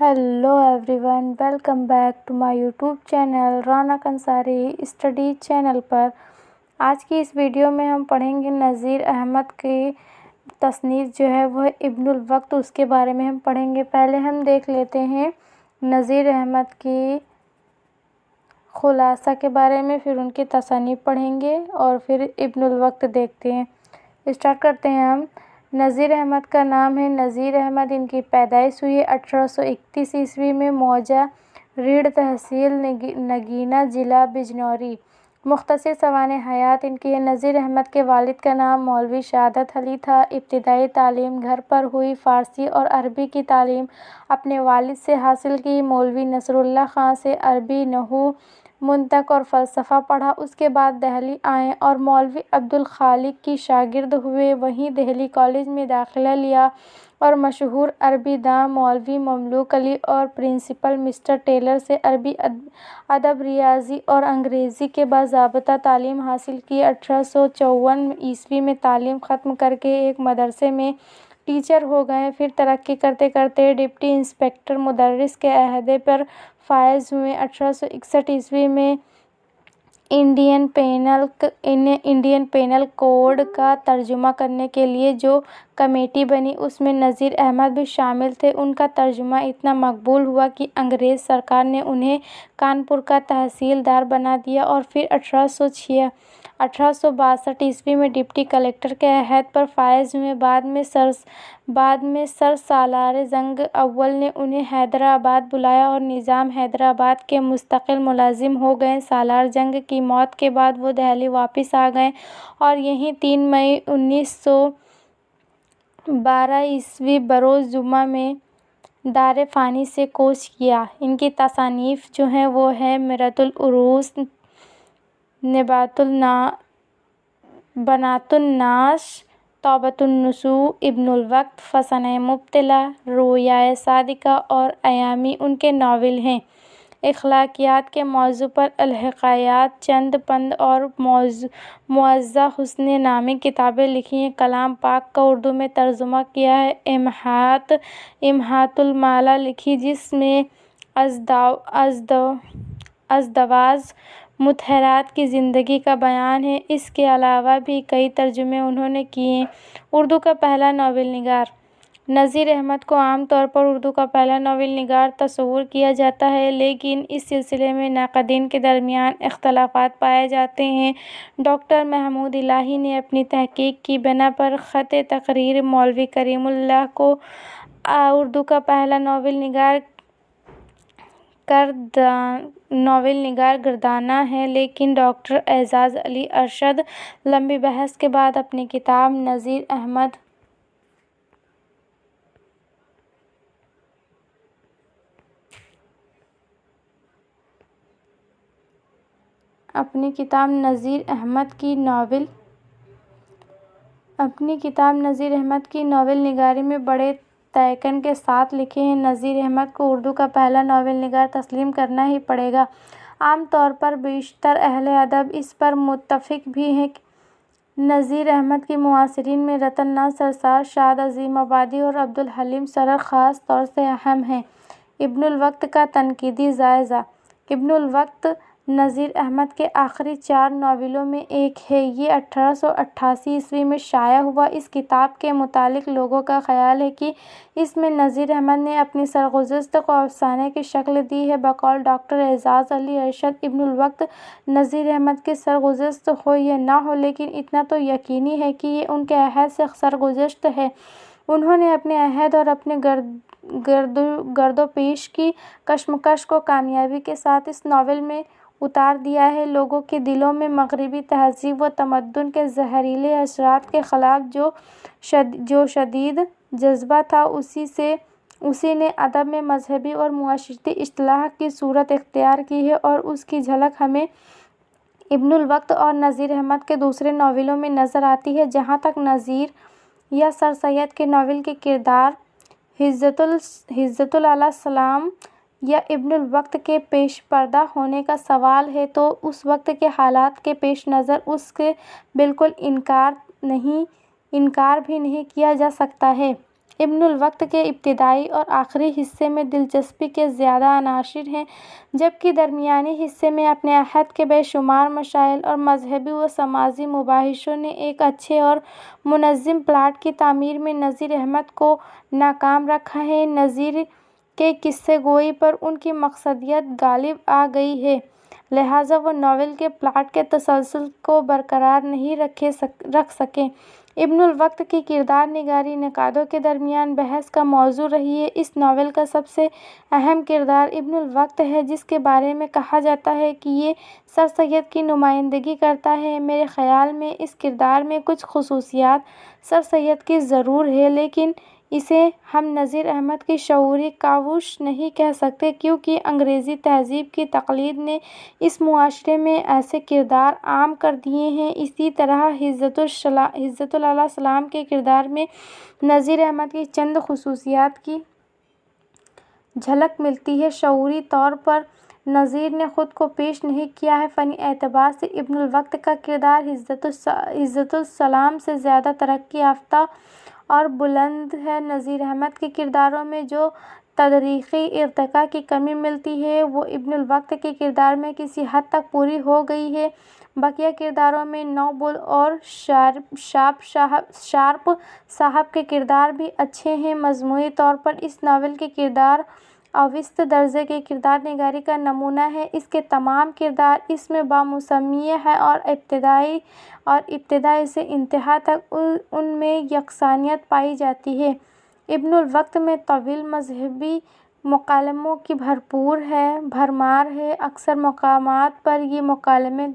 Hello everyone, welcome back to my YouTube channel Raunak Ansari study channel पर। आज की इस वीडियो में हम पढ़ेंगे नज़ीर अहमद की तसनीफ़ जो है वह इब्नुल वक्त, उसके बारे में हम पढ़ेंगे। पहले हम देख लेते हैं नज़ीर अहमद की खुलासा के बारे में, फिर उनकी तसनीफ़ पढ़ेंगे और फिर इब्नुल वक्त देखते हैं। स्टार्ट करते हैं हम। नज़ीर अहमद का नाम है नज़ीर अहमद। इनकी पैदाइश हुई है 1831 ईस्वी में मौजा रीढ़ तहसील नगीना ज़िला बिजनौरी। मुख्तसर सवाने हयात इनकी है। नज़ीर अहमद के वालिद का नाम मौलवी शहादत अली था। इब्तिदाई तालीम घर पर हुई। फ़ारसी और अरबी की तालीम अपने वालिद से हासिल की। मौलवी नसरुल्लाह ख़ान से अरबी, नहू, मुंतक और फ़लसफ़ा पढ़ा। उसके बाद दहली आए और मौलवी अब्दुल खालिक की शागिर्द हुए। वहीं दहली कॉलेज में दाखिला लिया और मशहूर अरबी दां मौलवी ममलूक अली और प्रिंसिपल मिस्टर टेलर से अरबी अदब, रियाज़ी और अंग्रेज़ी के बाज़ाब्ता तालीम हासिल की। 1854 ईस्वी में तालीम ख़त्म करके एक मदरसे में टीचर हो गए। फिर तरक्की करते करते डिप्टी इंस्पेक्टर मुदर्रिस के अहदे पर फायज़ हुए। 1861 ईस्वी में इंडियन पेनल कोड का तर्जुमा करने के लिए जो कमेटी बनी उसमें नज़ीर अहमद भी शामिल थे। उनका तर्जुमा इतना मकबूल हुआ कि अंग्रेज़ सरकार ने उन्हें कानपुर का तहसीलदार बना दिया और फिर 1862 ईस्वी में डिप्टी कलेक्टर के अहद पर फायज़ हुए। बाद में सर सालार जंग अव्वल ने उन्हें हैदराबाद बुलाया और निज़ाम हैदराबाद के मुस्तकिल मुलाजिम हो गए। सालार जंग की मौत के बाद वो दिल्ली वापस आ गए और यहीं 3 मई 1912 ईस्वी बरोज़ जुमा में दारे फ़ानी से कोच किया। इनकी तसानीफ़ जो हैं वो है मिरतुल उरूस, बनातुन नाश, तौबतुन नुसू, इब्नुल वक्त, फसने मुब्तला, रोयाए सादिका और अयामी उनके नावल हैं। इख़्लाक़ियात के मौज़ू पर अल-हिकायात, चंद पंद और मुअज़्ज़ा हुस्न नामी किताबें लिखी हैं। कलाम पाक का उर्दू में तर्जुमा किया है। इम्हातुल माला लिखी जिसमें अज़दवाज मुतहरात की ज़िंदगी का बयान है। इसके अलावा भी कई तर्जुमे उन्होंने किए। उर्दू का पहला नावल निगार। नज़ीर अहमद को आम तौर पर उर्दू का पहला नावल निगार तस्वुर किया जाता है, लेकिन इस सिलसिले में नाक़दीन के दरमियान इख्तलाफ़ात पाए जाते हैं। डॉक्टर महमूद इलाही ने अपनी तहक़ीक़ की बिना पर ख़त तक़रीर मौलवी करीमुल्लाह को उर्दू का पहला नावल निगार गर्दाना है, लेकिन डॉक्टर एजाज़ अली अरशद लंबी बहस के बाद अपनी किताब नज़ीर अहमद की नावल निगारी में बड़े तयक़न के साथ लिखे हैं। नज़ीर अहमद को उर्दू का पहला नावल निगार तस्लीम करना ही पड़ेगा। आम तौर पर बेशतर अहले अदब इस पर मुत्तफ़िक़ भी हैं। नज़ीर अहमद के मुआसिरीन में रतन नाज़ सरसार, शाद अज़ीम आबादी और अब्दुल हलीम सरर ख़ास तौर से अहम हैं। इब्नुल वक्त का तनक़ीदी जायज़ा। इब्नुल वक्त नज़ीर अहमद के आखिरी 4 नावलों में एक है। ये 1888 ईस्वी में शाया हुआ। इस किताब के मुतालिक लोगों का ख़याल है कि इसमें नज़ीर अहमद ने अपनी सरगुज़श्त को अफ़साने की शक्ल दी है। बक़ौल डॉक्टर एजाज़ अली अरशद, इब्नुल वक्त नज़ीर अहमद की सरगुज़श्त हो या ना हो, लेकिन इतना तो यकीनी है कि ये उनके अहद से सरगुज़श्त है। उन्होंने अपने अहद और अपने गर्दोपेश की कशमकश को कामयाबी के साथ इस नावल में उतार दिया है। लोगों के दिलों में मग़रिबी तहज़ीब व तमद्दुन के ज़हरीले असरात के ख़िलाफ़ जो शदीद जज़्बा था, उसी ने अदब में मज़हबी और मुआशरती इस्तिलाह की सूरत इख्तियार की है और उसकी झलक हमें इब्नुल वक्त और नज़ीर अहमद के दूसरे नावलों में नज़र आती है। जहाँ तक नज़ीर या सर सैयद के नावल के किरदार हिज़्ज़तुल आला सलाम या इब्नुल वक्त के पेश पर्दा होने का सवाल है, तो उस वक्त के हालात के पेश नज़र उसके बिल्कुल इनकार भी नहीं किया जा सकता है। ابن الوقت کے ابتدائی اور آخری حصے میں دلچسپی کے زیادہ عناصر ہیں، جبکہ درمیانی حصے میں اپنے عہد کے بے شمار مسائل اور مذہبی و سماجی مباحثوں نے ایک اچھے اور منظم پلاٹ کی تعمیر میں نذیر احمد کو ناکام رکھا ہے۔ نذیر کے قصے گوئی پر ان کی مقصدیت غالب آ گئی ہے، لہٰذا وہ ناول کے پلاٹ کے تسلسل کو برقرار نہیں رکھ سکے۔ ابن الوقت کی کردار نگاری نقادوں کے درمیان بحث کا موضوع رہی ہے۔ اس ناول کا سب سے اہم کردار ابن الوقت ہے، جس کے بارے میں کہا جاتا ہے کہ یہ سر سید کی نمائندگی کرتا ہے۔ میرے خیال میں اس کردار میں کچھ خصوصیات سر سید کی ضرور ہیں، لیکن اسے ہم نذیر احمد کی شعوری کاوش نہیں کہہ سکتے، کیونکہ انگریزی تہذیب کی تقلید نے اس معاشرے میں ایسے کردار عام کر دیے ہیں۔ اسی طرح حضرت علیہ السلام کے کردار میں نذیر احمد کی چند خصوصیات کی جھلک ملتی ہے۔ شعوری طور پر نذیر نے خود کو پیش نہیں کیا ہے۔ فنی اعتبار سے ابن الوقت کا کردار حضرت السلام سے زیادہ ترقی یافتہ اور بلند ہے۔ نذیر احمد کے کرداروں میں جو تاریخی ارتقاء کی کمی ملتی ہے، وہ ابن الوقت کے کردار میں کسی حد تک پوری ہو گئی ہے۔ بقیہ کرداروں میں نوبل اور شارپ صاحب کے کردار بھی اچھے ہیں۔ مجموعی طور پر اس ناول کے کردار اوسط درجے کی کردار نگاری کا نمونہ ہیں۔ اس کے تمام کردار اس میں بامسمیت ہیں اور ابتدا سے انتہا تک ان میں یکسانیت پائی جاتی ہے۔ ابن الوقت میں طویل مذہبی مکالموں کی بھرمار ہے۔ اکثر مقامات پر یہ مکالمے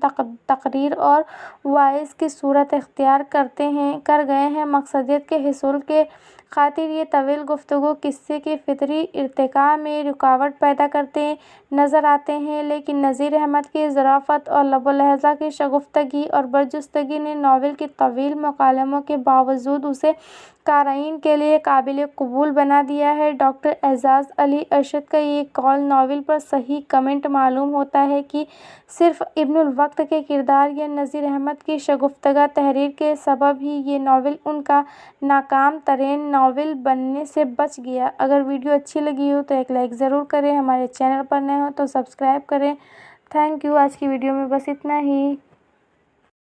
تقریر اور وعظ کی صورت اختیار کر گئے ہیں۔ مقصدیت کے حصول کی خاطر یہ طویل گفتگو قصے کے فطری ارتقاء میں رکاوٹ پیدا کرتے نظر آتے ہیں، لیکن نذیر احمد کی ظرافت اور لب و لہجہ کی شگفتگی اور برجستگی نے ناول کے طویل مکالموں کے باوجود اسے قارئین کے لیے قابل قبول بنا دیا ہے۔ ڈاکٹر اعجاز علی ارشد کا یہ قول ناول پر صحیح کامنٹ معلوم ہوتا ہے کہ صرف ابن الوقت کے کردار یا نذیر احمد کی شگفتزا تحریر کے سبب ہی یہ ناول ان کا ناکام ترین ناول بننے سے بچ گیا۔ اگر ویڈیو اچھی لگی ہو تو ایک لائک ضرور کریں، ہمارے چینل پر نئے ہو تو سبسکرائب کریں۔ Thank you. آج کی ویڈیو میں بس اتنا ہی۔